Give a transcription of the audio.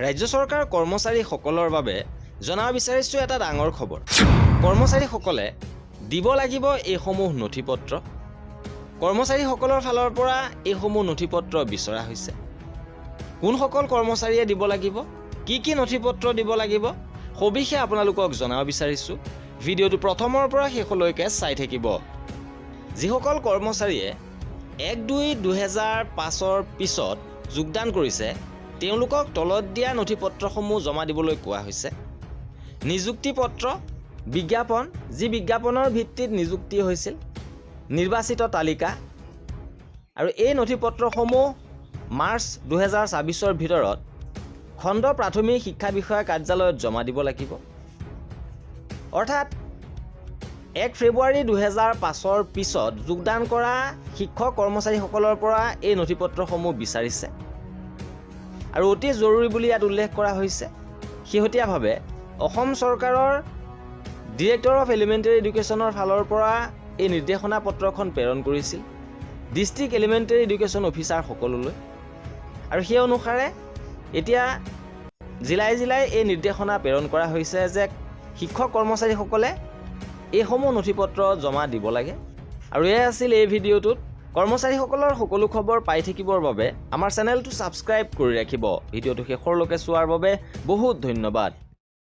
ৰাজ্য চৰকাৰ কৰ্মচাৰীসকলৰ বাবে জনাব বিচাৰিছোঁ এটা ডাঙৰ খবৰ। কৰ্মচাৰীসকলে দিব লাগিব এইসমূহ নথিপত্ৰ। কৰ্মচাৰীসকলৰ ফালৰ পৰা এইসমূহ নথিপত্ৰ বিচৰা হৈছে। কোনসকল কৰ্মচাৰীয়ে দিব লাগিব, কি নথিপত্ৰ দিব লাগিব, সবিশেষ আপোনালোকক জনাব বিচাৰিছোঁ। ভিডিঅ'টো প্ৰথমৰ পৰা শেষলৈকে চাই থাকিব। যিসকল কৰ্মচাৰীয়ে 1-2-2005 পিছত যোগদান কৰিছে তেওঁলোকক তলত দিয়া নথিপত্ৰসমূহ জমা দিবলৈ কোৱা হৈছে। নিযুক্তি পত্ৰ, বিজ্ঞাপন, যি বিজ্ঞাপনৰ ভিত্তিত নিযুক্তি হৈছিল, নিৰ্বাচিত তালিকা আৰু এই নথিপত্ৰসমূহ মাৰ্চ 2024 ভিতৰত খণ্ড প্ৰাথমিক শিক্ষা বিষয়া কাৰ্যালয়ত জমা দিব লাগিব। অৰ্থাৎ 1 ফেব্ৰুৱাৰী 2005 পিছত যোগদান কৰা শিক্ষক কৰ্মচাৰীসকলৰ পৰা এই নথিপত্ৰসমূহ বিচাৰিছে আৰু অতি জৰুৰী বুলি ইয়াত উল্লেখ কৰা হৈছে। শেহতীয়াভাৱে অসম চৰকাৰৰ ডিৰেক্টৰ অফ এলিমেণ্টেৰী এডুকেশ্যনৰ ফালৰ পৰা এই নিৰ্দেশনা পত্ৰখন প্ৰেৰণ কৰিছিল ডিষ্ট্ৰিক্ট এলিমেণ্টেৰী এডুকেশ্যন অফিচাৰ সকললৈ, আৰু সেই অনুসাৰে এতিয়া জিলাই জিলাই এই নিৰ্দেশনা প্ৰেৰণ কৰা হৈছে যে শিক্ষক কৰ্মচাৰীসকলে এইসমূহ নথিপত্ৰ জমা দিব লাগে। আৰু এয়া আছিল এই ভিডিঅ'টোত। কৰ্মচাৰীসকলৰ সকলো খবৰ পাই থাকিবৰ বাবে আমাৰ চেনেলটো ছাবস্ক্ৰাইব কৰি ৰাখিব। ভিডিঅ'টো শেষৰলৈকে চোৱাৰ বাবে বহুত ধন্যবাদ।